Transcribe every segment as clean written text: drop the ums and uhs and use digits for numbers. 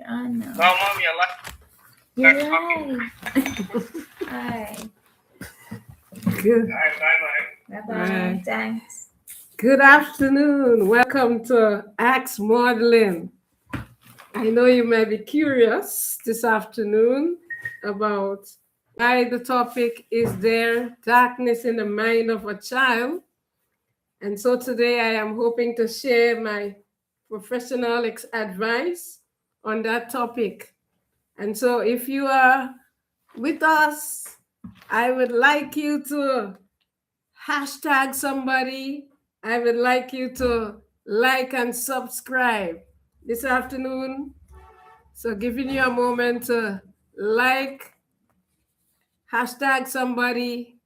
on now. No, mommy, I like. You're live. Hi. Good. Bye. Bye-bye. Right. Thanks. Good afternoon. Welcome to Axe Modeling. I know you may be curious this afternoon about why the topic is there, darkness in the mind of a child. And so today I am hoping to share my professional advice on that topic. And so if you are with us, I would like you to hashtag somebody. I would like you to like and subscribe this afternoon. So giving you a moment to like, hashtag somebody,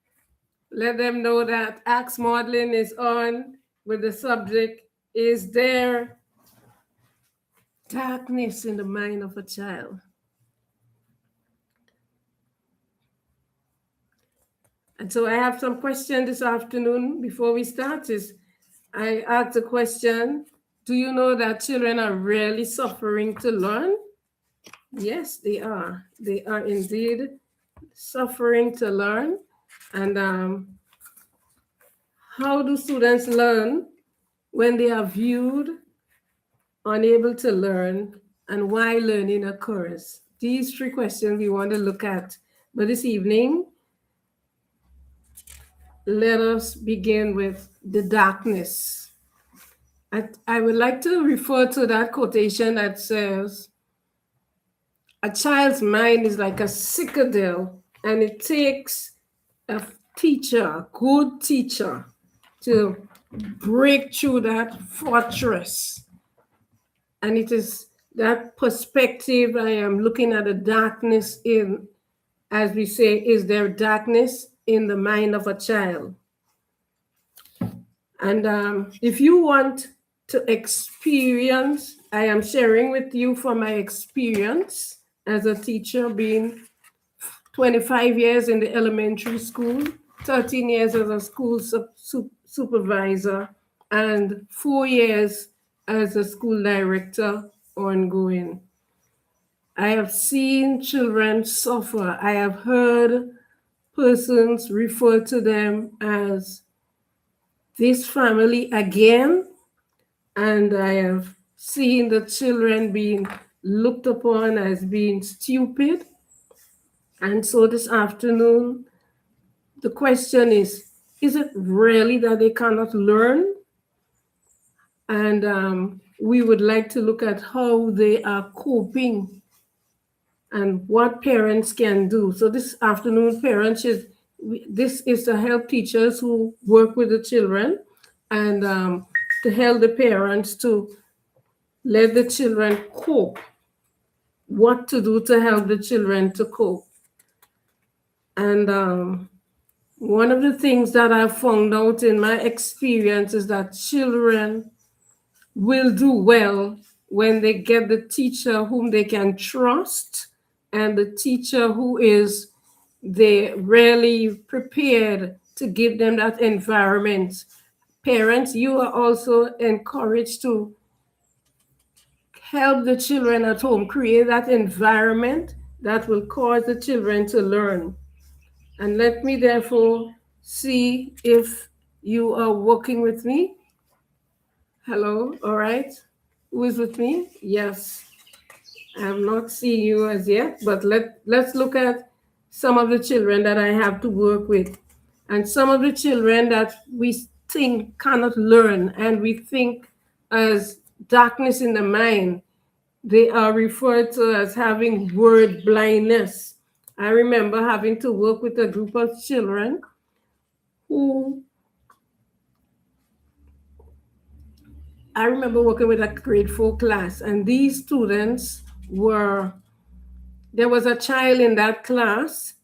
let them know that Axe Modeling is on with the subject, is there darkness in the mind of a child? And so I have some questions this afternoon before we start. I asked a question, do you know that children are really suffering to learn? Yes, they are. They are indeed suffering to learn. And how do students learn when they are viewed unable to learn, and why learning occurs? These three questions we want to look at. But this evening, let us begin with the darkness. I would like to refer to that quotation that says, a child's mind is like a citadel, and it takes a teacher, a good teacher, to break through that fortress. And it is that perspective I am looking at the darkness in, as we say, is there darkness in the mind of a child? And if you want to experience, I am sharing with you from my experience as a teacher, being 25 years in the elementary school, 13 years as a school supervisor, and 4 years as a school director ongoing. I have seen children suffer. I have heard persons refer to them as this family again, and I have seen the children being looked upon as being stupid. And so this afternoon, the question is it really that they cannot learn? And we would like to look at how they are coping and what parents can do. So this afternoon, this is to help teachers who work with the children, and to help the parents to let the children cope, what to do to help the children to cope. And one of the things that I found out in my experience is that children will do well when they get the teacher whom they can trust, and the teacher who is they really prepared to give them that environment. Parents, you are also encouraged to help the children at home, create that environment that will cause the children to learn. And let me therefore see if you are working with me. Hello, all right. Who is with me? Yes. I have not seen you as yet, but let's look at some of the children that I have to work with, and some of the children that we think cannot learn, and we think as darkness in the mind. They are referred to as having word blindness. I remember having to work with a group of children who, I remember working with a grade 4 class, and these students there was a child in that class,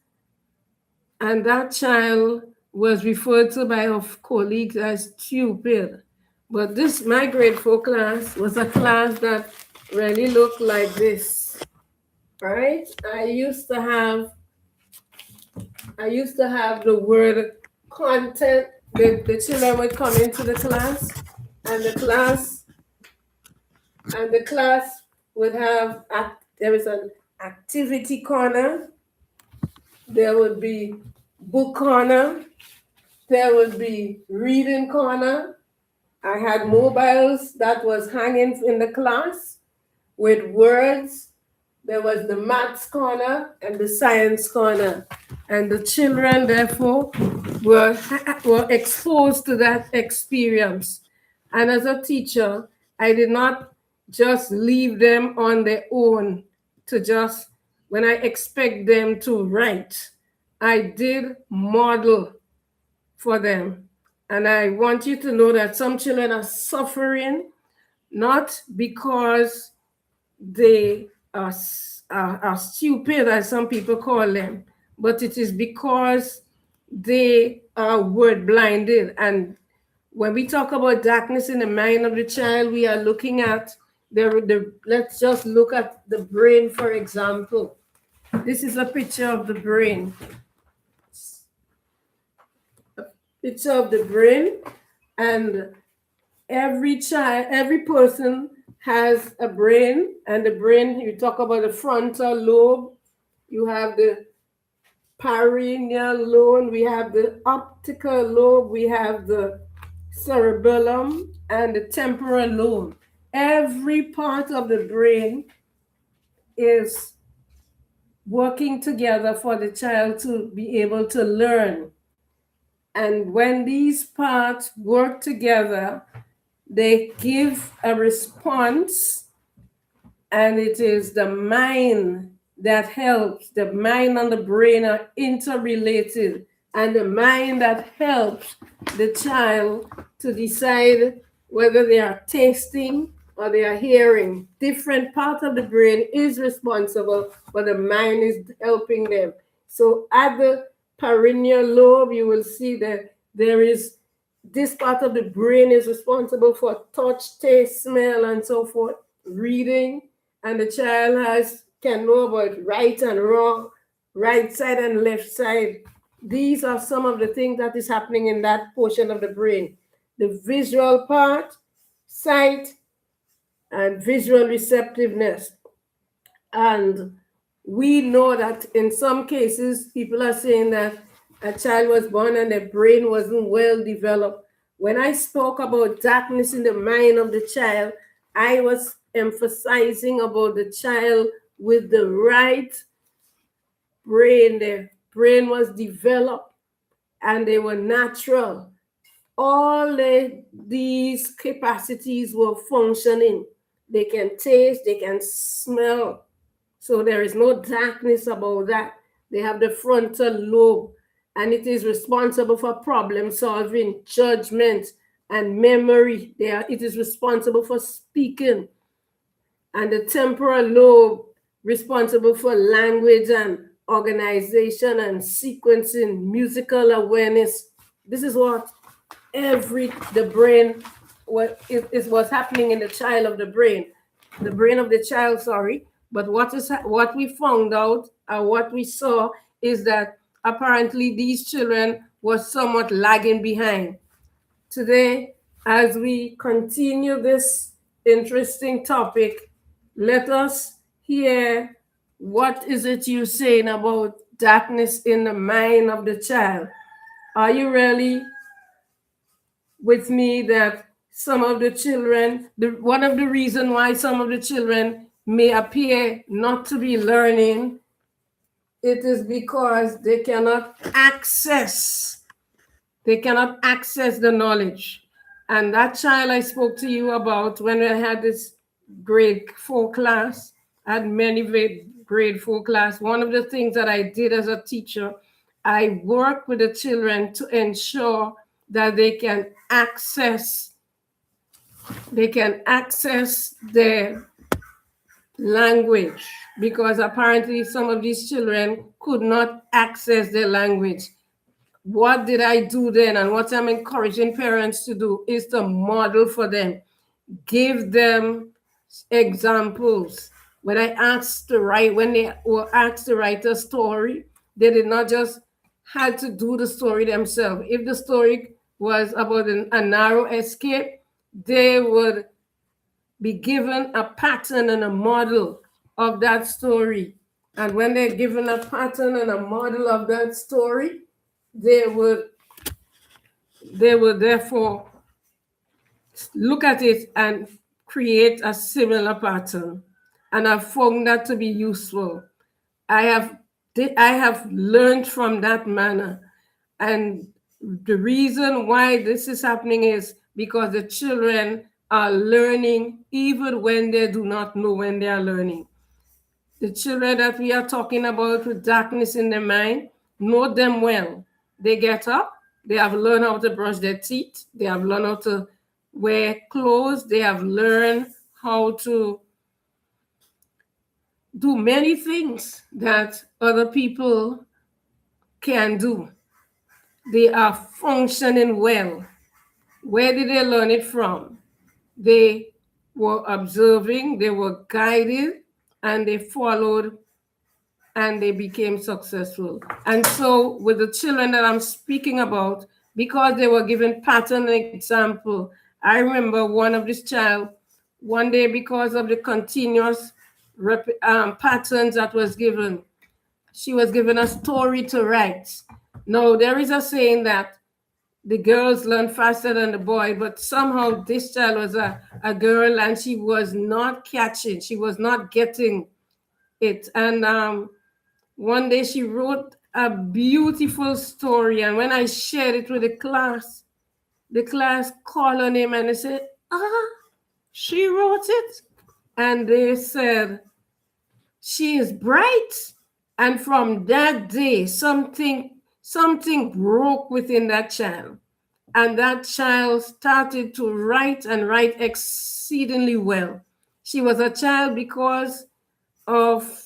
and that child was referred to by our colleagues as stupid. But my grade 4 class was a class that really looked like this, right? I used to have the word content. The children would come into the class, and the class would have there is an activity corner, there would be book corner, there would be reading corner. I had mobiles that was hanging in the class with words. There was the maths corner and the science corner. And the children, therefore, were exposed to that experience. And as a teacher, I did not just leave them on their own to just, when I expect them to write, I did model for them. And I want you to know that some children are suffering not because they are stupid, as some people call them, but it is because they are word blinded. And when we talk about darkness in the mind of the child, we are looking at let's just look at the brain, for example. This is a picture of the brain. Picture of the brain, and every person has a brain, and the brain, you talk about the frontal lobe, you have the parietal lobe, we have the optical lobe, we have the cerebellum, and the temporal lobe. Every part of the brain is working together for the child to be able to learn. And when these parts work together, they give a response, and it is the mind that helps. The mind and the brain are interrelated, and the mind that helps the child to decide whether they are tasting or they are hearing. Different part of the brain is responsible, but the mind is helping them. So at the parietal lobe, you will see that there is this part of the brain is responsible for touch, taste, smell, and so forth, reading, and the child can know about right and wrong, right side and left side. These are some of the things that is happening in that portion of the brain. The visual part, sight, and visual receptiveness. And we know that in some cases, people are saying that a child was born and their brain wasn't well developed. When I spoke about darkness in the mind of the child, I was emphasizing about the child with the right brain. Their brain was developed and they were natural. All these capacities were functioning. They can taste, they can smell. So there is no darkness about that. They have the frontal lobe, and it is responsible for problem solving, judgment, and memory. It is responsible for speaking. And the temporal lobe, responsible for language and organization and sequencing, musical awareness. This is what the brain, is what's happening in the child of the brain of the child, sorry. But what we found out, or what we saw, is that apparently these children were somewhat lagging behind. Today, as we continue this interesting topic, let us hear what is it you're saying about darkness in the mind of the child. Are you really with me that some of the children, one of the reasons why some of the children may appear not to be learning, it is because they cannot access the knowledge. And that child I spoke to you about when I had this grade 4 class, I had many grade 4 class. One of the things that I did as a teacher, I worked with the children to ensure that they can access their language, because apparently some of these children could not access their language. What did I do then? And what I'm encouraging parents to do is to model for them. Give them examples. When they were asked to write a story, they did not just had to do the story themselves. If the story was about a narrow escape, they would be given a pattern and a model of that story. And when they're given a pattern and a model of that story, they would therefore look at it and create a similar pattern. And I've found that to be useful. I have learned from that manner. And the reason why this is happening is because the children are learning even when they do not know when they are learning. The children that we are talking about with darkness in their mind know them well. They get up, they have learned how to brush their teeth, they have learned how to wear clothes, they have learned how to do many things that other people can do. They are functioning well. Where did they learn it from? They were observing, they were guided, and they followed, and they became successful. And so with the children that I'm speaking about, because they were given pattern and example, I remember one of this child, one day, because of the continuous patterns that was given, she was given a story to write. Now, there is a saying that the girls learn faster than the boy, but somehow this child was a girl and she was not catching, she was not getting it. And one day she wrote a beautiful story. And when I shared it with the class called her name and they said, she wrote it. And they said, she is bright. And from that day, something broke within that child. And that child started to write and write exceedingly well. She was a child because of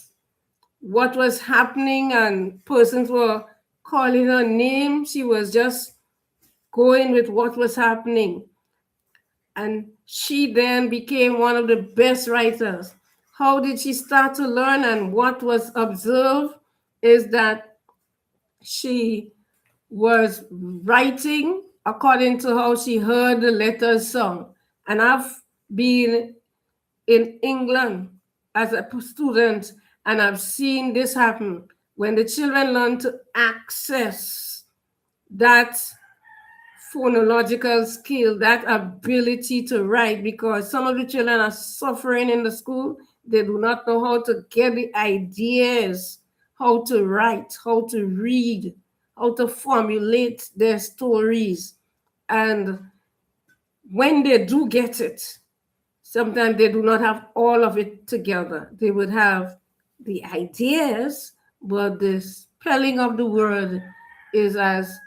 what was happening and persons were calling her name. She was just going with what was happening. And she then became one of the best writers. How did she start to learn? And what was observed is that she was writing according to how she heard the letters sung. And I've been in England as a student, and I've seen this happen when the children learn to access that phonological skill, that ability to write, because some of the children are suffering in the school. They do not know how to get the ideas, how to write, how to read, how to formulate their stories. And when they do get it, sometimes they do not have all of it together. They would have the ideas, but the spelling of the word is as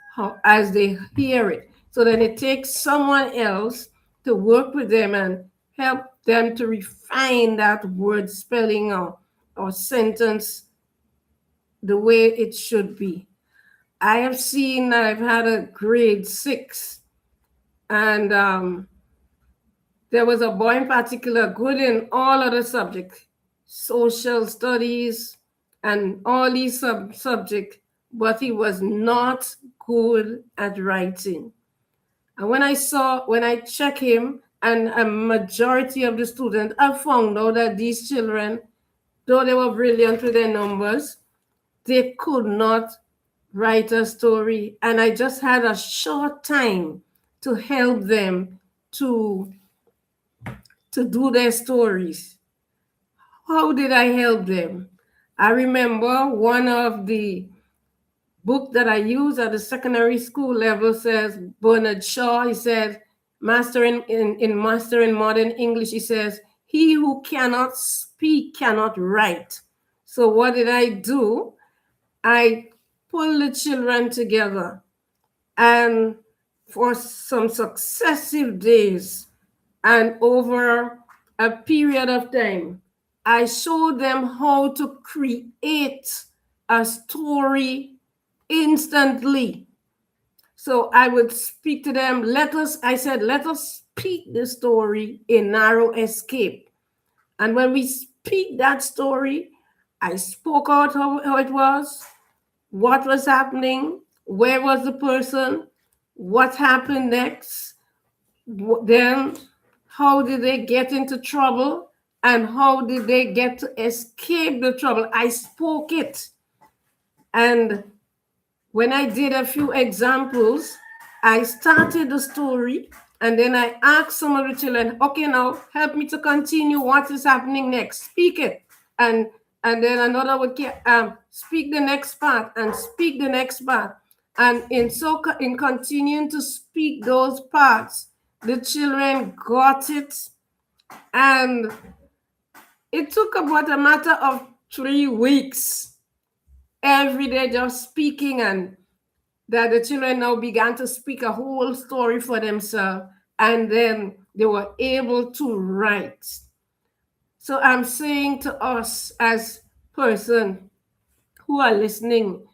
they hear it. So then it takes someone else to work with them and help them to refine that word spelling or sentence the way it should be. I've had a grade 6, and there was a boy in particular good in all other subjects, social studies and all these subjects, but he was not good at writing. And when I check him and a majority of the students, I found out that these children, though they were brilliant with their numbers, they could not write a story. And I just had a short time to help them to do their stories. How did I help them? I remember one of the book that I use at the secondary school level says, Bernard Shaw, he said, Mastering Modern English, he says, he who cannot speak cannot write. So what did I do? I pulled the children together, and for some successive days and over a period of time, I showed them how to create a story instantly. So I would speak to them. Let us speak the story in Narrow Escape. And when we speak that story, I spoke out how it was, what was happening, where was the person, what happened next, then how did they get into trouble, and how did they get to escape the trouble. I spoke it. And when I did a few examples, I started the story and then I asked some of the children, okay, now help me to continue. What is happening next? Speak it. And then another would speak the next part and speak the next part. And in continuing to speak those parts, the children got it. And it took about a matter of 3 weeks, every day just speaking, and that the children now began to speak a whole story for themselves, and then they were able to write. So I'm saying to us as persons who are listening,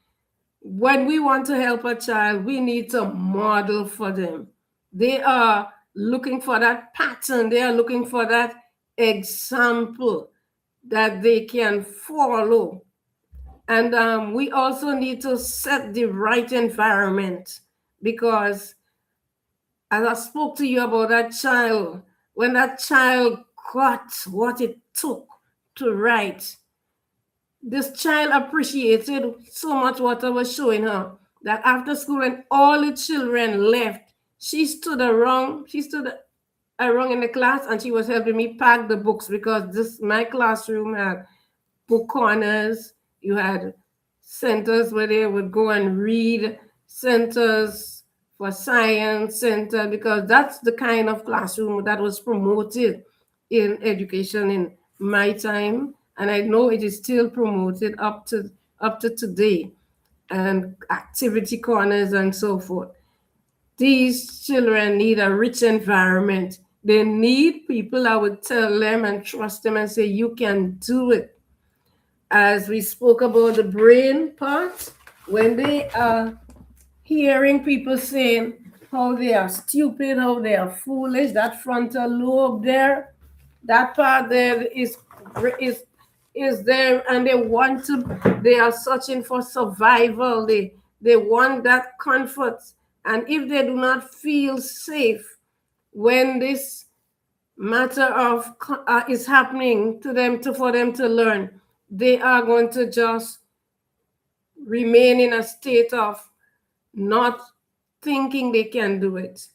when we want to help a child, we need to model for them. They are looking for that pattern. They are looking for that example that they can follow. And we also need to set the right environment, because as I spoke to you about that child, when that child got what it took to write, this child appreciated so much what I was showing her that after school, when all the children left, she stood around in the class and she was helping me pack the books, because my classroom had book corners. You had centers where they would go and read, centers for science center, because that's the kind of classroom that was promoted in education in my time, and I know it is still promoted up to today, and activity corners and so forth. These children need a rich environment. They need people that would tell them and trust them and say, you can do it. As we spoke about the brain part, when they are hearing people saying how they are stupid, how they are foolish, that frontal lobe there, that part there is there, and they are searching for survival. They want that comfort. And if they do not feel safe when this matter of is happening to them, for them to learn, they are going to just remain in a state of not thinking they can do it.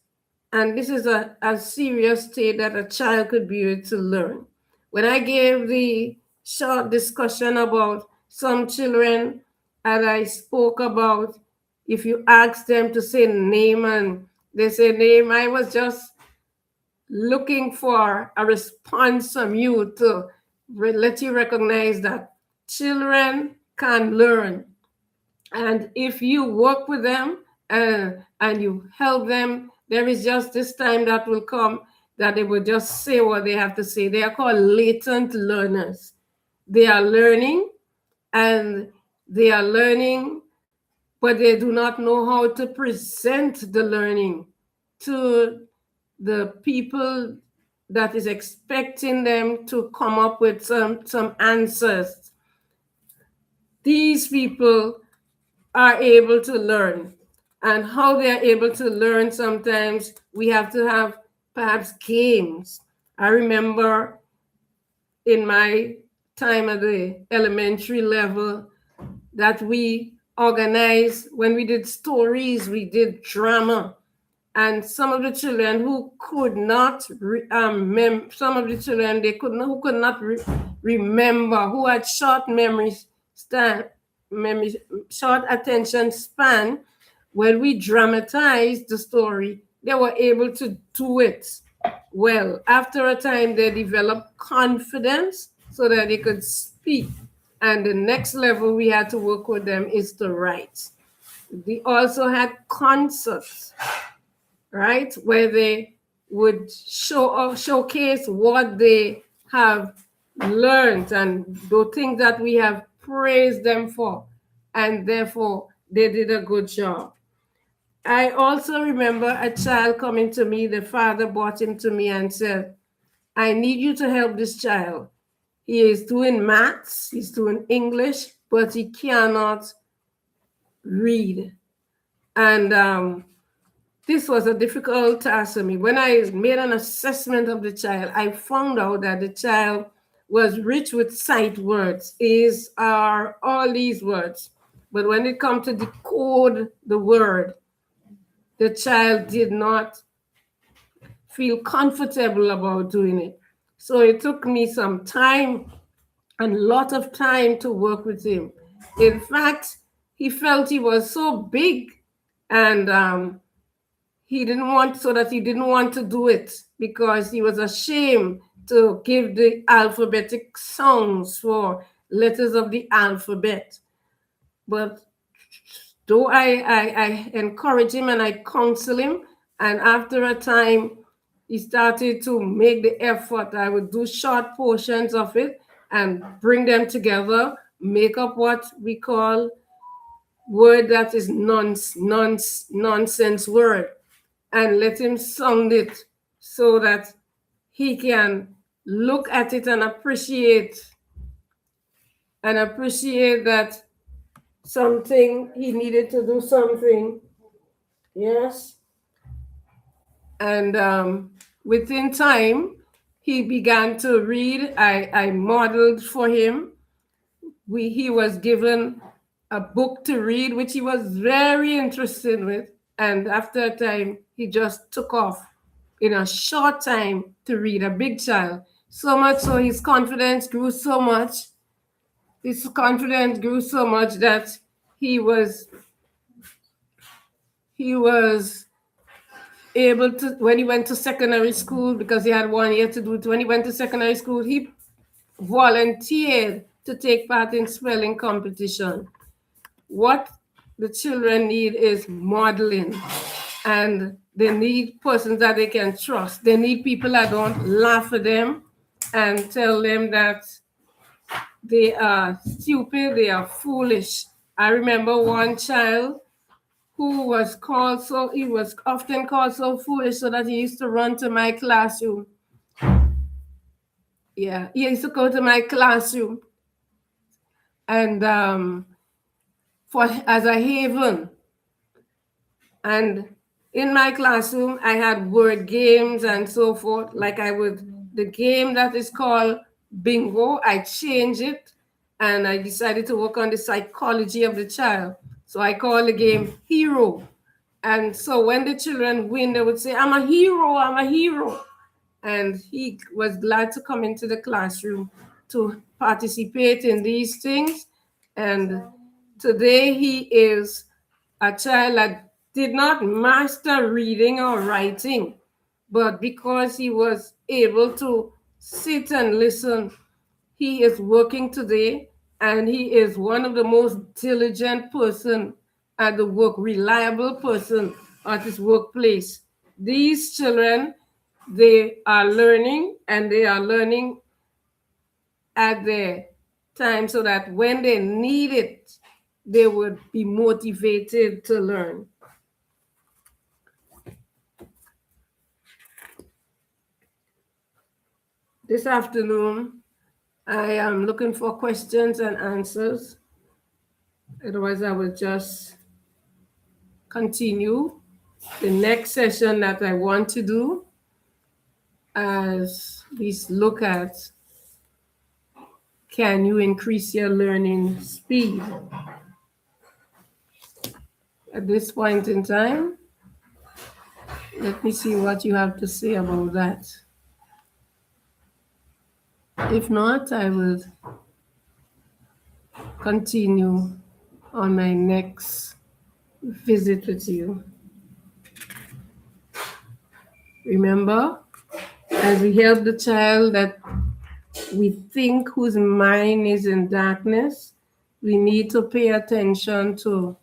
And this is a serious state that a child could be able to learn. When I gave the short discussion about some children, and I spoke about if you ask them to say name and they say name, I was just looking for a response from you to let you recognize that children can learn. And if you work with them and you help them, there is just this time that will come that they will just say what they have to say. They are called latent learners. They are learning, but they do not know how to present the learning to the people that is expecting them to come up with some answers. These people are able to learn, and how they are able to learn, sometimes we have to have perhaps games. I remember in my time at the elementary level that we organized, when we did stories, we did drama. And some of the children who could not, some of the children who could not remember, who had short short attention span, when we dramatized the story, they were able to do it well. After a time, they developed confidence so that they could speak. And the next level we had to work with them is to write. We also had concerts, right, where they would showcase what they have learned and the things that we have praised them for, and therefore they did a good job. I also remember a child coming to me. The father brought him to me and said, I need you to help this child. He is doing maths, he's doing English, but he cannot read. And this was a difficult task for me. When I made an assessment of the child, I found out that the child was rich with sight words, is, are, all these words. But when it comes to decode the word, the child did not feel comfortable about doing it. So it took me some time and a lot of time to work with him. In fact, he felt he was so big, and he didn't want to do it because he was ashamed to give the alphabetic sounds for letters of the alphabet. But though I encourage him and I counsel him, and after a time, he started to make the effort. I would do short portions of it and bring them together, make up what we call word that is nonsense word, and let him sound it so that he can look at it and appreciate that something he needed to do something. Yes. And within time, he began to read. I modeled for him. He was given a book to read, which he was very interested with. And after a time, he just took off in a short time to read, a big child. So much so his confidence grew so much. That he was able to, when he went to secondary school, because he had 1 year to do it, when he went to secondary school, he volunteered to take part in spelling competition. What the children need is modeling, and they need persons that they can trust. They need people that don't laugh at them and tell them that they are stupid, they are foolish. I remember one child who was often called so foolish so that he used to run to my classroom. Yeah, he used to go to my classroom and as a haven. And in my classroom, I had word games and so forth. Like the game that is called bingo, I changed it and I decided to work on the psychology of the child. So I call the game Hero. And so when the children win, they would say, I'm a hero, I'm a hero. And he was glad to come into the classroom to participate in these things. And today he is a child that did not master reading or writing, but because he was able to sit and listen, he is working today, and he is one of the most diligent person at the work, reliable person at his workplace. These children, they are learning, and they are learning at their time so that when they need it, they would be motivated to learn. This afternoon, I am looking for questions and answers. Otherwise, I will just continue the next session that I want to do as we look at, can you increase your learning speed? At this point in time, let me see what you have to say about that. If not, I will continue on my next visit with you. Remember, as we help the child that we think whose mind is in darkness, we need to pay attention to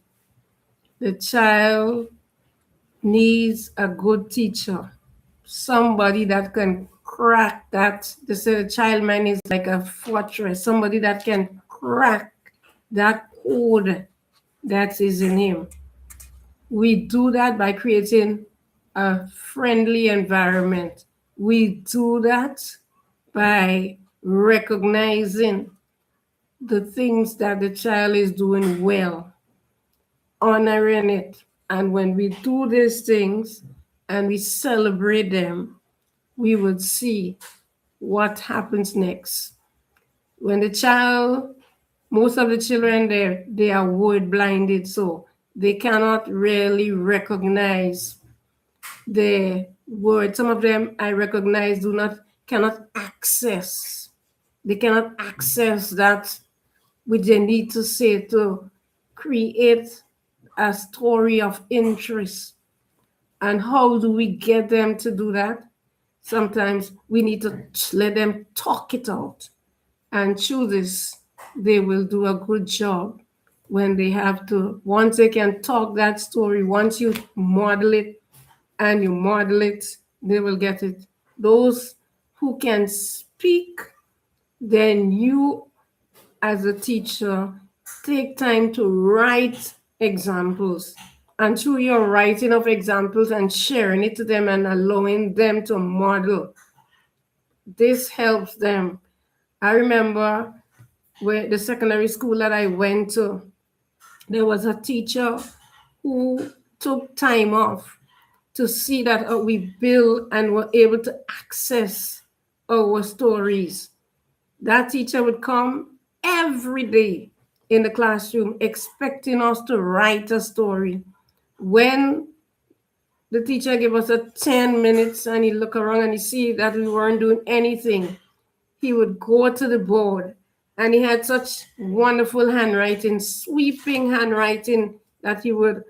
the child needs a good teacher, somebody that can crack that. They say the child mind is like a fortress, somebody that can crack that code that is in him. We do that by creating a friendly environment. We do that by recognizing the things that the child is doing well, honoring it. And when we do these things and we celebrate them, we would see what happens next. When the child, most of the children there, they are word blinded, so they cannot really recognize the word. Some of them I recognize cannot access. They cannot access that which they need to say to create a story of interest. And how do we get them to do that? Sometimes we need to let them talk it out. And through this, they will do a good job when they have to. Once they can talk that story, once you model it and you model it, they will get it. Those who can speak, then you as a teacher take time to write examples. And through your writing of examples and sharing it to them and allowing them to model, this helps them. I remember where the secondary school that I went to, there was a teacher who took time off to see that we build and were able to access our stories. That teacher would come every day in the classroom expecting us to write a story. When the teacher gave us a 10 minutes and he look around and he see that we weren't doing anything, he would go to the board, and he had such wonderful handwriting, sweeping handwriting, that he would,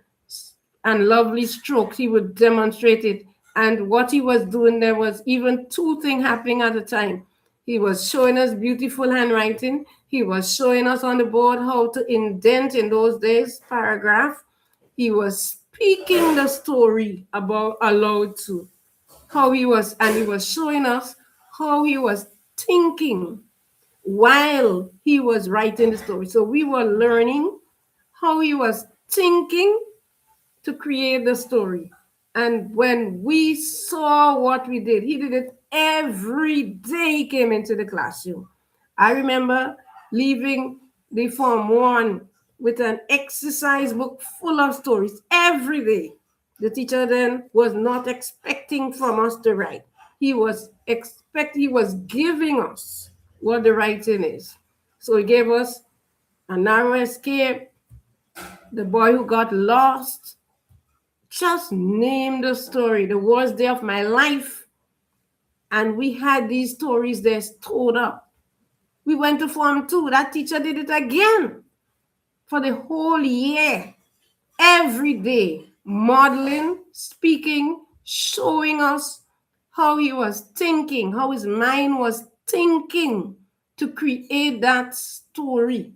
and lovely strokes, he would demonstrate it. And what he was doing, there was even two things happening at a time. He was showing us beautiful handwriting. He was showing us on the board how to indent in those days paragraph. He was speaking the story about aloud to how he was, and he was showing us how he was thinking while he was writing the story. So we were learning how he was thinking to create the story. And when we saw what we did, he did it every day he came into the classroom. I remember leaving the Form 1 with an exercise book full of stories every day. The teacher then was not expecting from us to write. He was giving us what the writing is. So he gave us A Narrow Escape, The Boy Who Got Lost. Just name the story, The Worst Day of My Life. And we had these stories there stored up. We went to Form 2. That teacher did it again for the whole year. Every day, modeling, speaking, showing us how he was thinking, how his mind was thinking to create that story.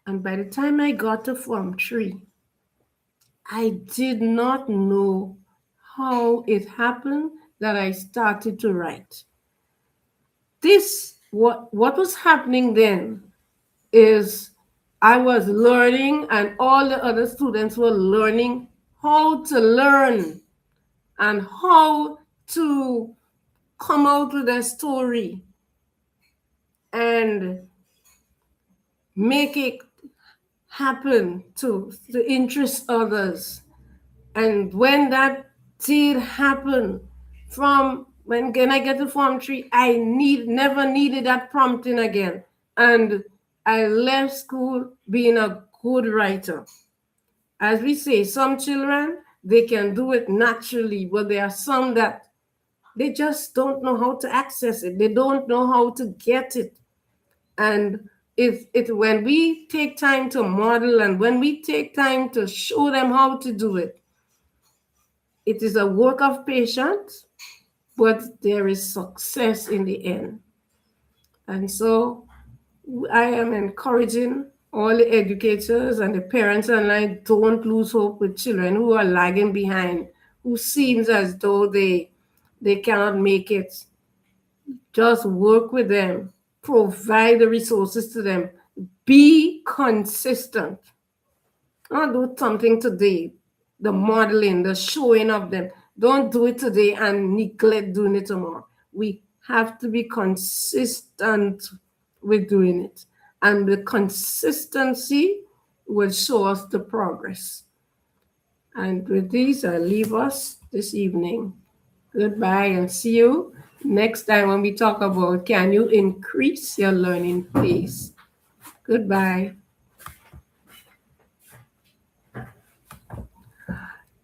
And by the time I got to Form 3, I did not know how it happened that I started to write. What was happening then is I was learning, and all the other students were learning how to learn and how to come out with a story and make it happen to interest others. And when that did happen, from when I get to Form 3, I never needed that prompting again. And I left school being a good writer. As we say, some children, they can do it naturally, but there are some that they just don't know how to access it. They don't know how to get it. And when we take time to model and when we take time to show them how to do it, it is a work of patience, but there is success in the end. And so I am encouraging all the educators and the parents online, don't lose hope with children who are lagging behind, who seems as though they cannot make it. Just work with them, provide the resources to them, be consistent. Not do something today, the modeling, the showing of them. Don't do it today and neglect doing it tomorrow. We have to be consistent with doing it. And the consistency will show us the progress. And with this, I leave us this evening. Goodbye and see you next time when we talk about can you increase your learning pace. Goodbye.